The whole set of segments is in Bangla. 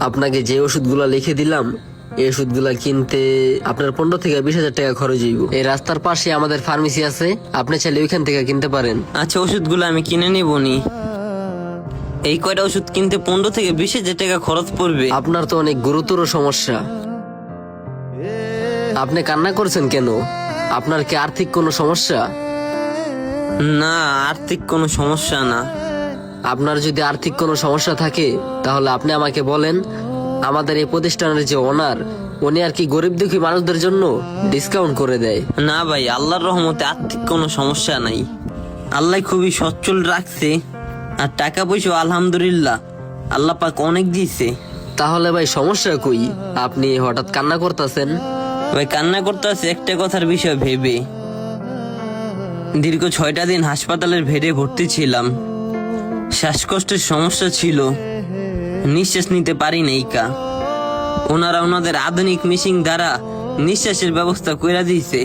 আপনাকে যে ওষুধগুলা লিখে দিলাম এই ওষুধগুলা কিনতে আপনার 15 থেকে 20,000 টাকা খরচ হইব। এই রাস্তার পাশে আমাদের ফার্মেসি আছে, আপনি চাইলে ওইখান থেকে কিনতে পারেন। আচ্ছা, ওষুধগুলো আমি কিনে নিবনি। এই কয়টা ওষুধ কিনতে 15 থেকে 20,000 টাকা খরচ পড়বে? আপনার তো অনেক গুরুতর সমস্যা, আপনি কান্না করছেন কেন? আপনার কি আর্থিক কোনো সমস্যা? না, আর্থিক কোনো সমস্যা না। আপনার যদি আর্থিক কোনো সমস্যা থাকে তাহলে আপনি আমাকে বলেন। আমাদের এই প্রতিষ্ঠানের যে ওনার, উনি আর কি গরিব দুঃখী মানুষদের জন্য ডিসকাউন্ট করে দেয়। না ভাই, আল্লাহর রহমতে আর্থিক কোনো সমস্যা নাই। আল্লাহ খুবই সচ্ছল রাখছে, আর টাকা পয়সা আলহামদুলিল্লাহ আল্লাহ পাক অনেক দিয়েছে। তাহলে ভাই সমস্যা কই? আপনি হঠাৎ কান্না করতেছেন? ভাই কান্না করতে আছে একটা কথার বিষয় ভেবে। দীর্ঘ 6টা দিন হাসপাতালের বেডে ভর্তি ছিলাম। শ্বাসকষ্টের সমস্যা ছিল, নিঃশ্বাস নিতে পারি নাই কা। ওনারা ওনাদের আধুনিক মেশিন দ্বারা নিঃশ্বাসের ব্যবস্থা করে দিয়েছে।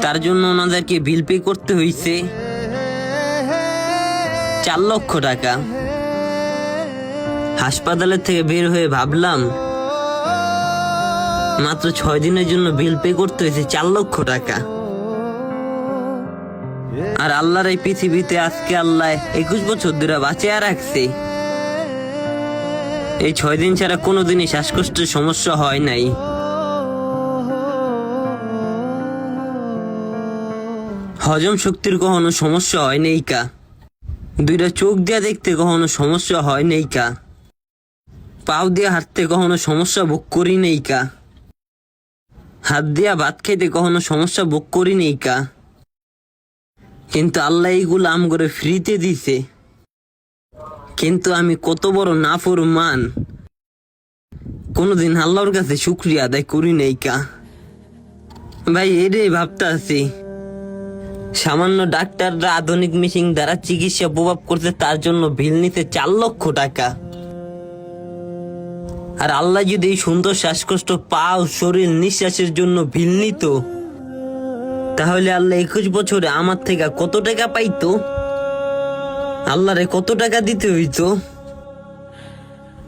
তার জন্য ওনাদেরকে বিল পে করতে হয়েছে 4 লক্ষ টাকা। হাসপাতালের থেকে বের হয়ে ভাবলাম মাত্র 6 দিনের জন্য বিল পে করতে হয়েছে 4 লক্ষ টাকা। আর আল্লাহর এই পৃথিবীতে আজকে আল্লাহ 21 বছর ধরে বাঁচিয়ে রাখছে। এই 6 দিন ছাড়া কোনোদিনই শ্বাসকষ্টের সমস্যা হয় নাই। হজম শক্তির কখনো সমস্যা হয় নাই কা। 2টা চোখ দিয়া দেখতে কখনো সমস্যা হয় নাই কা। পাও দিয়া হাঁটতে কখনো সমস্যা ভোগ করি নাই কা। হাত দিয়া ভাত খাইতে কখনো সমস্যা ভোগ করি নাই কা। কিন্তু আল্লাহ এইগুলো আম করে ফ্রিতে দিছে। কিন্তু আমি কত বড় নাফরমান, কোনদিন আল্লাহর কাছে শুকরিয়া আদায় করি নাই কা। ভাই এটাই ভাবতে আছি, সামান্য ডাক্তাররা আধুনিক মেশিন দ্বারা চিকিৎসা প্রভাব করতে, তার জন্য বিল নিতে 4 লক্ষ টাকা। আর আল্লাহ যদি এই সুন্দর শ্বাসকষ্ট পাও শরীর নিঃশ্বাসের জন্য বিল নিত, তাহলে আল্লাহ 21 বছরে আমার থেকে কত টাকা পাইতো? আল্লাহরে কত টাকা দিতে হইতো?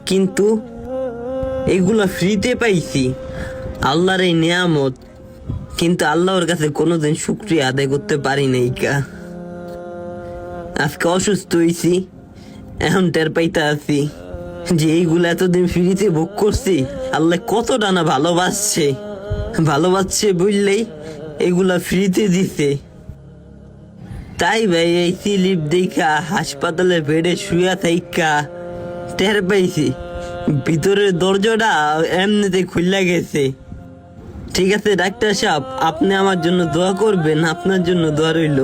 কিন্তু এগুলা ফ্রিতে পাইছি, আল্লাহর এই নিয়ামত। কিন্তু আল্লাহর কাছে কোনোদিন শুকরিয়া আদায় করতে পারি নাই কা। আজকে অসুস্থ হইছি, এখন টের পাইতে আছি যে এইগুলা এতদিন ফ্রিতে ভোগ করছি। আল্লাহ কতটা না ভালোবাসছে বললেই এগুলা ফ্রিতে দিছে। তাই ভাই এই স্লিপ দেখা হাসপাতালে বেডে শুয়া থাইকা টের পাইছি ভিতরের দরজাটা এমনিতে খুলে গেছে। ঠিক আছে ডাক্তার সাহেব, আপনি আমার জন্য দোয়া করবেন, আপনার জন্য দোয়া রইল।